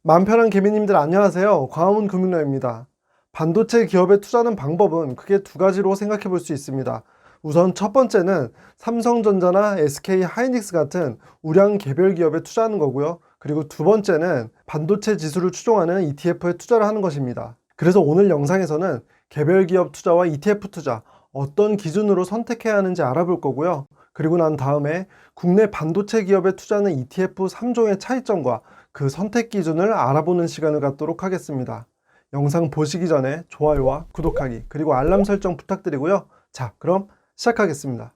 마음 편한 개미님들 안녕하세요. 광화문 금융라입니다. 반도체 기업에 투자하는 방법은 크게 두 가지로 생각해 볼 수 있습니다. 우선 첫 번째는 삼성전자나 SK 하이닉스 같은 우량 개별 기업에 투자하는 거고요. 그리고 두 번째는 반도체 지수를 추종하는 ETF에 투자를 하는 것입니다. 그래서 오늘 영상에서는 개별 기업 투자와 ETF 투자 어떤 기준으로 선택해야 하는지 알아볼 거고요. 그리고 난 다음에 국내 반도체 기업에 투자하는 ETF 3종의 차이점과 그 선택 기준을 알아보는 시간을 갖도록 하겠습니다. 영상 보시기 전에 좋아요와 구독하기 그리고 알람 설정 부탁드리고요. 자, 그럼 시작하겠습니다.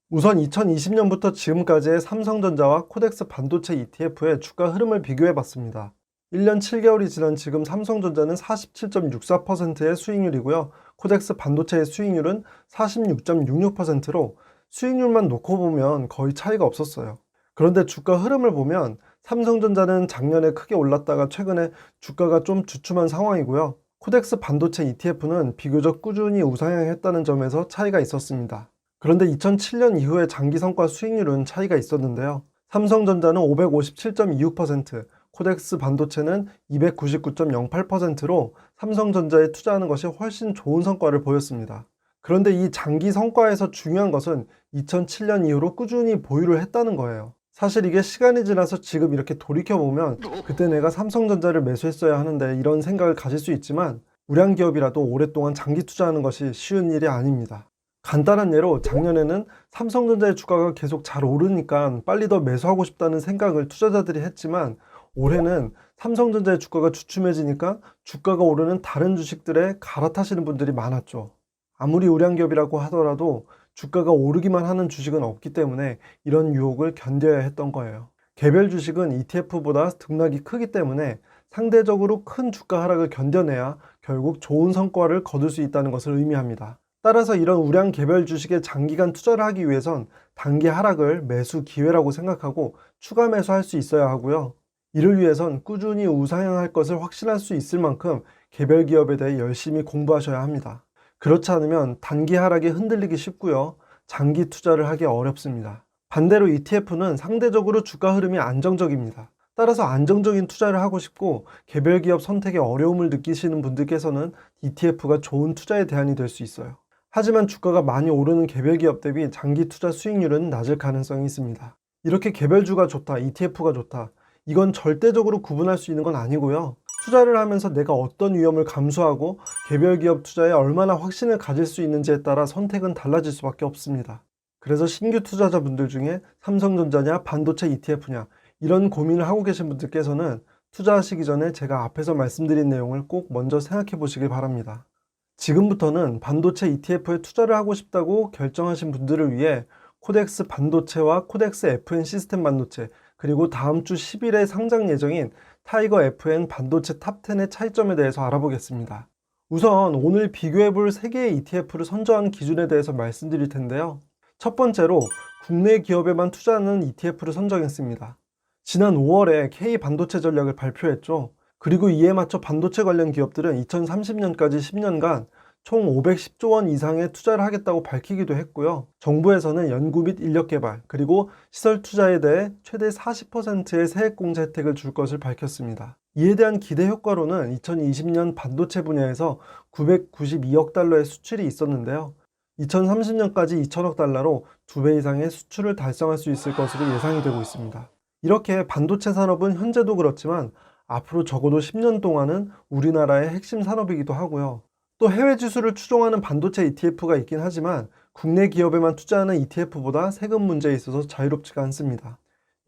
우선 2020년부터 지금까지의 삼성전자와 코덱스 반도체 ETF의 주가 흐름을 비교해 봤습니다. 1년 7개월이 지난 지금 삼성전자는 47.64%의 수익률이고요. 코덱스 반도체의 수익률은 46.66%로 수익률만 놓고 보면 거의 차이가 없었어요. 그런데 주가 흐름을 보면 삼성전자는 작년에 크게 올랐다가 최근에 주가가 좀 주춤한 상황이고요. 코덱스 반도체 ETF는 비교적 꾸준히 우상향했다는 점에서 차이가 있었습니다. 그런데 2007년 이후의 장기 성과 수익률은 차이가 있었는데요. 삼성전자는 557.26%, 코덱스 반도체는 299.08%로 삼성전자에 투자하는 것이 훨씬 좋은 성과를 보였습니다. 그런데 이 장기 성과에서 중요한 것은 2007년 이후로 꾸준히 보유를 했다는 거예요. 사실 이게 시간이 지나서 지금 이렇게 돌이켜보면 그때 내가 삼성전자를 매수했어야 하는데 이런 생각을 가질 수 있지만 우량 기업이라도 오랫동안 장기 투자하는 것이 쉬운 일이 아닙니다. 간단한 예로 작년에는 삼성전자의 주가가 계속 잘 오르니까 빨리 더 매수하고 싶다는 생각을 투자자들이 했지만 올해는 삼성전자의 주가가 주춤해지니까 주가가 오르는 다른 주식들에 갈아타시는 분들이 많았죠. 아무리 우량 기업이라고 하더라도 주가가 오르기만 하는 주식은 없기 때문에 이런 유혹을 견뎌야 했던 거예요. 개별 주식은 ETF보다 등락이 크기 때문에 상대적으로 큰 주가 하락을 견뎌내야 결국 좋은 성과를 거둘 수 있다는 것을 의미합니다. 따라서 이런 우량 개별 주식에 장기간 투자를 하기 위해선 단기 하락을 매수 기회라고 생각하고 추가 매수할 수 있어야 하고요. 이를 위해선 꾸준히 우상향할 것을 확신할 수 있을 만큼 개별 기업에 대해 열심히 공부하셔야 합니다. 그렇지 않으면 단기 하락에 흔들리기 쉽고요. 장기 투자를 하기 어렵습니다. 반대로 ETF는 상대적으로 주가 흐름이 안정적입니다. 따라서 안정적인 투자를 하고 싶고 개별 기업 선택에 어려움을 느끼시는 분들께서는 ETF가 좋은 투자의 대안이 될 수 있어요. 하지만 주가가 많이 오르는 개별 기업 대비 장기 투자 수익률은 낮을 가능성이 있습니다. 이렇게 개별주가 좋다, ETF가 좋다, 이건 절대적으로 구분할 수 있는 건 아니고요. 투자를 하면서 내가 어떤 위험을 감수하고 개별 기업 투자에 얼마나 확신을 가질 수 있는지에 따라 선택은 달라질 수밖에 없습니다. 그래서 신규 투자자분들 중에 삼성전자냐 반도체 ETF냐 이런 고민을 하고 계신 분들께서는 투자하시기 전에 제가 앞에서 말씀드린 내용을 꼭 먼저 생각해 보시길 바랍니다. 지금부터는 반도체 ETF에 투자를 하고 싶다고 결정하신 분들을 위해 코덱스 반도체와 코덱스 FN 시스템 반도체 그리고 다음 주 10일에 상장 예정인 타이거 FN 반도체 탑10의 차이점에 대해서 알아보겠습니다. 우선 오늘 비교해볼 3개의 ETF를 선정한 기준에 대해서 말씀드릴 텐데요. 첫 번째로 국내 기업에만 투자하는 ETF를 선정했습니다. 지난 5월에 K 반도체 전략을 발표했죠. 그리고 이에 맞춰 반도체 관련 기업들은 2030년까지 10년간 총 510조 원 이상의 투자를 하겠다고 밝히기도 했고요. 정부에서는 연구 및 인력 개발, 그리고 시설 투자에 대해 최대 40%의 세액공제 혜택을 줄 것을 밝혔습니다. 이에 대한 기대 효과로는 2020년 반도체 분야에서 992억 달러의 수출이 있었는데요. 2030년까지 2천억 달러로 2배 이상의 수출을 달성할 수 있을 것으로 예상이 되고 있습니다. 이렇게 반도체 산업은 현재도 그렇지만 앞으로 적어도 10년 동안은 우리나라의 핵심 산업이기도 하고요. 또 해외 지수를 추종하는 반도체 ETF가 있긴 하지만 국내 기업에만 투자하는 ETF보다 세금 문제에 있어서 자유롭지가 않습니다.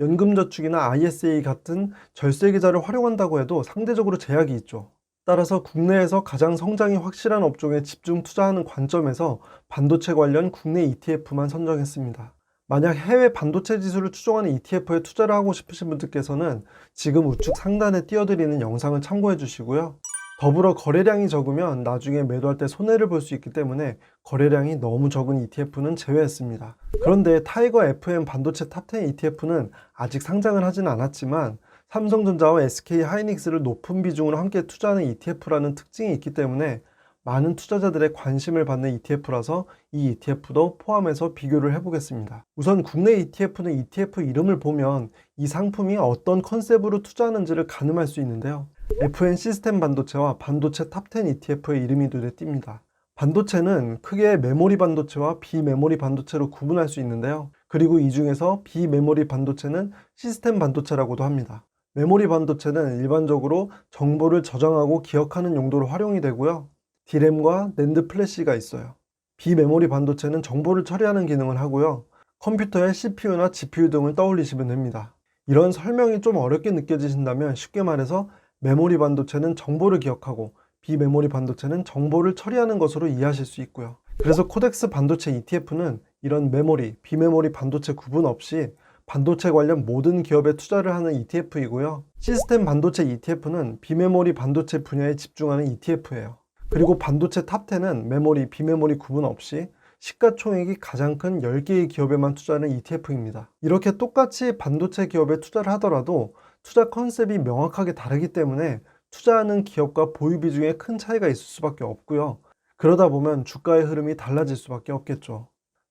연금저축이나 ISA 같은 절세계좌를 활용한다고 해도 상대적으로 제약이 있죠. 따라서 국내에서 가장 성장이 확실한 업종에 집중 투자하는 관점에서 반도체 관련 국내 ETF만 선정했습니다. 만약 해외 반도체 지수를 추종하는 ETF에 투자를 하고 싶으신 분들께서는 지금 우측 상단에 띄워드리는 영상을 참고해 주시고요. 더불어 거래량이 적으면 나중에 매도할 때 손해를 볼 수 있기 때문에 거래량이 너무 적은 ETF는 제외했습니다. 그런데 타이거 FN 반도체 탑10 ETF는 아직 상장을 하진 않았지만 삼성전자와 SK 하이닉스를 높은 비중으로 함께 투자하는 ETF라는 특징이 있기 때문에 많은 투자자들의 관심을 받는 ETF라서 이 ETF도 포함해서 비교를 해보겠습니다. 우선 국내 ETF는 ETF 이름을 보면 이 상품이 어떤 컨셉으로 투자하는지를 가늠할 수 있는데요. FN 시스템 반도체와 반도체 탑10 ETF의 이름이 눈에 띕니다. 반도체는 크게 메모리 반도체와 비메모리 반도체로 구분할 수 있는데요. 그리고 이 중에서 비메모리 반도체는 시스템 반도체라고도 합니다. 메모리 반도체는 일반적으로 정보를 저장하고 기억하는 용도로 활용이 되고요. D램과 낸드 플래시가 있어요. 비메모리 반도체는 정보를 처리하는 기능을 하고요. 컴퓨터의 CPU나 GPU 등을 떠올리시면 됩니다. 이런 설명이 좀 어렵게 느껴지신다면 쉽게 말해서 메모리 반도체는 정보를 기억하고 비메모리 반도체는 정보를 처리하는 것으로 이해하실 수 있고요. 그래서 코덱스 반도체 ETF는 이런 메모리, 비메모리 반도체 구분 없이 반도체 관련 모든 기업에 투자를 하는 ETF이고요. 시스템 반도체 ETF는 비메모리 반도체 분야에 집중하는 ETF예요. 그리고 반도체 탑10은 메모리, 비메모리 구분 없이 시가총액이 가장 큰 10개의 기업에만 투자하는 ETF입니다. 이렇게 똑같이 반도체 기업에 투자를 하더라도 투자 컨셉이 명확하게 다르기 때문에 투자하는 기업과 보유 비중에 큰 차이가 있을 수밖에 없고요. 그러다 보면 주가의 흐름이 달라질 수밖에 없겠죠.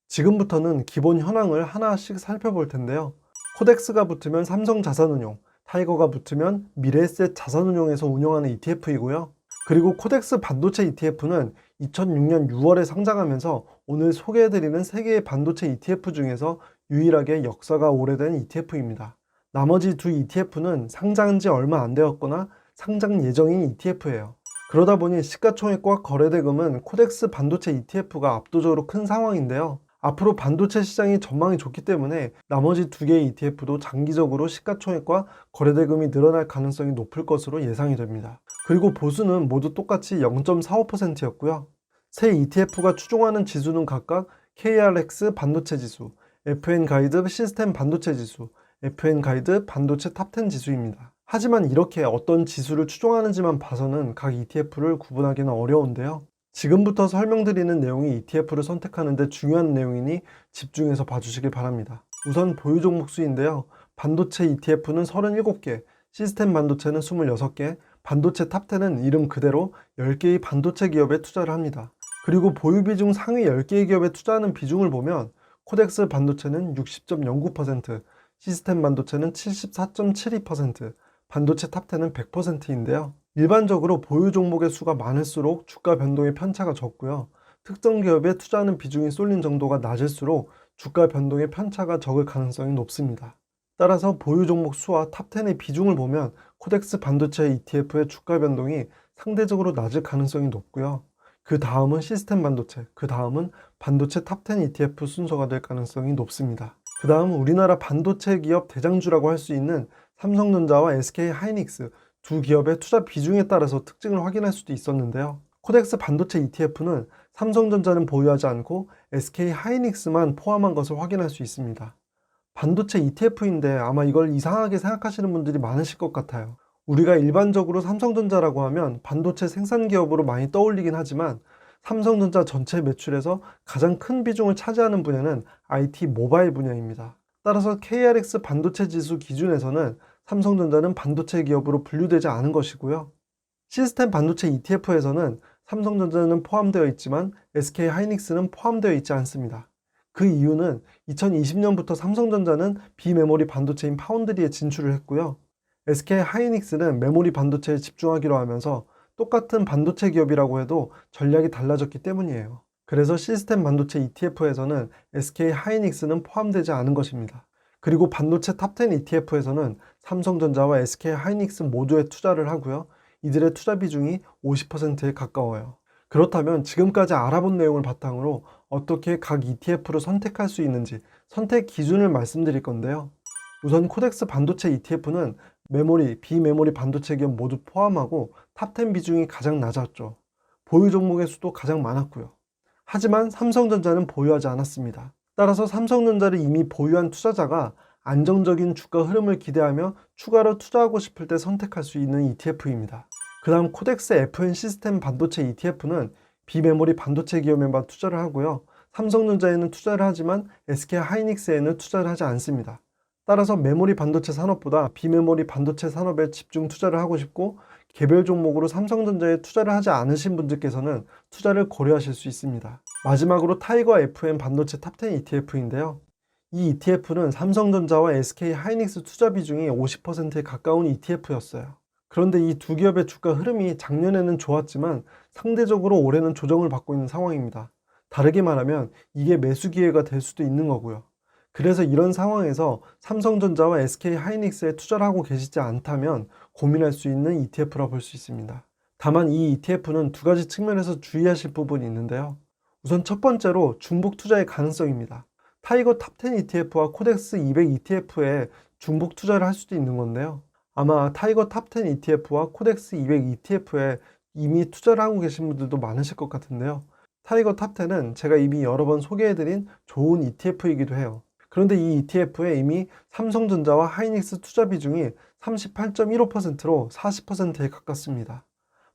지금부터는 기본 현황을 하나씩 살펴볼 텐데요. 코덱스가 붙으면 삼성자산운용, 타이거가 붙으면 미래에셋 자산운용에서 운영하는 ETF이고요. 그리고 코덱스 반도체 ETF는 2006년 6월에 상장하면서 오늘 소개해드리는 3개의 반도체 ETF 중에서 유일하게 역사가 오래된 ETF입니다. 나머지 두 ETF는 상장한 지 얼마 안 되었거나 상장 예정인 ETF예요. 그러다 보니 시가총액과 거래대금은 코덱스 반도체 ETF가 압도적으로 큰 상황인데요. 앞으로 반도체 시장이 전망이 좋기 때문에 나머지 두 개의 ETF도 장기적으로 시가총액과 거래대금이 늘어날 가능성이 높을 것으로 예상이 됩니다. 그리고 보수는 모두 똑같이 0.45%였고요. 세 ETF가 추종하는 지수는 각각 KRX 반도체 지수, FN 가이드 시스템 반도체 지수, FN 가이드 반도체 탑10 지수입니다. 하지만 이렇게 어떤 지수를 추종하는지만 봐서는 각 ETF를 구분하기는 어려운데요. 지금부터 설명드리는 내용이 ETF를 선택하는 데 중요한 내용이니 집중해서 봐주시길 바랍니다. 우선 보유 종목 수인데요. 반도체 ETF는 37개, 시스템 반도체는 26개, 반도체 탑10은 이름 그대로 10개의 반도체 기업에 투자를 합니다. 그리고 보유 비중 상위 10개의 기업에 투자하는 비중을 보면 코덱스 반도체는 60.09%, 시스템 반도체는 74.72%, 반도체 탑10은 100%인데요. 일반적으로 보유 종목의 수가 많을수록 주가 변동의 편차가 적고요. 특정 기업에 투자하는 비중이 쏠린 정도가 낮을수록 주가 변동의 편차가 적을 가능성이 높습니다. 따라서 보유 종목 수와 탑10의 비중을 보면 코덱스 반도체 ETF의 주가 변동이 상대적으로 낮을 가능성이 높고요. 그 다음은 시스템 반도체, 그 다음은 반도체 탑10 ETF 순서가 될 가능성이 높습니다. 그 다음 우리나라 반도체 기업 대장주라고 할 수 있는 삼성전자와 SK 하이닉스 두 기업의 투자 비중에 따라서 특징을 확인할 수도 있었는데요. 코덱스 반도체 ETF는 삼성전자는 보유하지 않고 SK 하이닉스만 포함한 것을 확인할 수 있습니다. 반도체 ETF인데 아마 이걸 이상하게 생각하시는 분들이 많으실 것 같아요. 우리가 일반적으로 삼성전자라고 하면 반도체 생산 기업으로 많이 떠올리긴 하지만 삼성전자 전체 매출에서 가장 큰 비중을 차지하는 분야는 IT 모바일 분야입니다. 따라서 KRX 반도체 지수 기준에서는 삼성전자는 반도체 기업으로 분류되지 않은 것이고요. 시스템 반도체 ETF에서는 삼성전자는 포함되어 있지만 SK 하이닉스는 포함되어 있지 않습니다. 그 이유는 2020년부터 삼성전자는 비메모리 반도체인 파운드리에 진출을 했고요. SK 하이닉스는 메모리 반도체에 집중하기로 하면서 똑같은 반도체 기업이라고 해도 전략이 달라졌기 때문이에요. 그래서 시스템 반도체 ETF에서는 SK 하이닉스는 포함되지 않은 것입니다. 그리고 반도체 탑10 ETF에서는 삼성전자와 SK 하이닉스 모두에 투자를 하고요. 이들의 투자 비중이 50%에 가까워요. 그렇다면 지금까지 알아본 내용을 바탕으로 어떻게 각 ETF를 선택할 수 있는지 선택 기준을 말씀드릴 건데요. 우선 코덱스 반도체 ETF는 메모리, 비메모리 반도체 기업 모두 포함하고 탑10 비중이 가장 낮았죠. 보유 종목의 수도 가장 많았고요. 하지만 삼성전자는 보유하지 않았습니다. 따라서 삼성전자를 이미 보유한 투자자가 안정적인 주가 흐름을 기대하며 추가로 투자하고 싶을 때 선택할 수 있는 ETF입니다. 그 다음 코덱스 FN 시스템 반도체 ETF는 비메모리 반도체 기업에만 투자를 하고요. 삼성전자에는 투자를 하지만 SK 하이닉스에는 투자를 하지 않습니다. 따라서 메모리 반도체 산업보다 비메모리 반도체 산업에 집중 투자를 하고 싶고 개별 종목으로 삼성전자에 투자를 하지 않으신 분들께서는 투자를 고려하실 수 있습니다. 마지막으로 타이거 FM 반도체 탑10 ETF인데요. 이 ETF는 삼성전자와 SK 하이닉스 투자 비중이 50%에 가까운 ETF였어요. 그런데 이 두 기업의 주가 흐름이 작년에는 좋았지만 상대적으로 올해는 조정을 받고 있는 상황입니다. 다르게 말하면 이게 매수 기회가 될 수도 있는 거고요. 그래서 이런 상황에서 삼성전자와 SK 하이닉스에 투자를 하고 계시지 않다면 고민할 수 있는 ETF라 볼 수 있습니다. 다만 이 ETF는 두 가지 측면에서 주의하실 부분이 있는데요. 우선 첫 번째로 중복 투자의 가능성입니다. 타이거 탑10 ETF와 코덱스 200 ETF에 중복 투자를 할 수도 있는 건데요. 아마 타이거 탑10 ETF와 코덱스 200 ETF에 이미 투자를 하고 계신 분들도 많으실 것 같은데요. 타이거 탑10은 제가 이미 여러 번 소개해드린 좋은 ETF이기도 해요. 그런데 이 ETF에 이미 삼성전자와 하이닉스 투자 비중이 38.15%로 40%에 가깝습니다.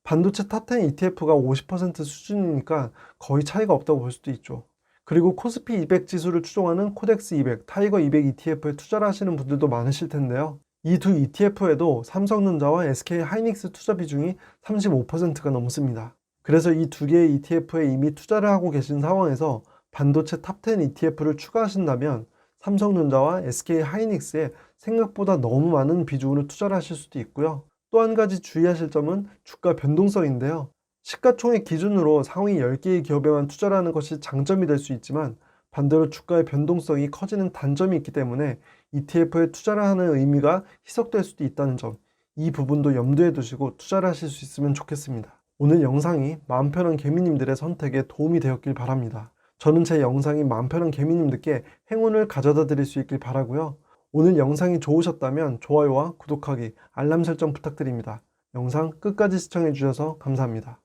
반도체 탑10 ETF가 50% 수준이니까 거의 차이가 없다고 볼 수도 있죠. 그리고 코스피 200 지수를 추종하는 코덱스 200, 타이거 200 ETF에 투자를 하시는 분들도 많으실 텐데요. 이 두 ETF에도 삼성전자와 SK 하이닉스 투자 비중이 35%가 넘습니다. 그래서 이 두 개의 ETF에 이미 투자를 하고 계신 상황에서 반도체 탑10 ETF를 추가하신다면 삼성전자와 SK 하이닉스에 생각보다 너무 많은 비중으로 투자를 하실 수도 있고요. 또 한 가지 주의하실 점은 주가 변동성인데요. 시가총액 기준으로 상위 10개의 기업에만 투자를 하는 것이 장점이 될 수 있지만 반대로 주가의 변동성이 커지는 단점이 있기 때문에 ETF에 투자를 하는 의미가 희석될 수도 있다는 점, 이 부분도 염두에 두시고 투자를 하실 수 있으면 좋겠습니다. 오늘 영상이 마음 편한 개미님들의 선택에 도움이 되었길 바랍니다. 저는 제 영상이 마음 편한 개미님들께 행운을 가져다 드릴 수 있길 바라고요. 오늘 영상이 좋으셨다면 좋아요와 구독하기, 알람 설정 부탁드립니다. 영상 끝까지 시청해 주셔서 감사합니다.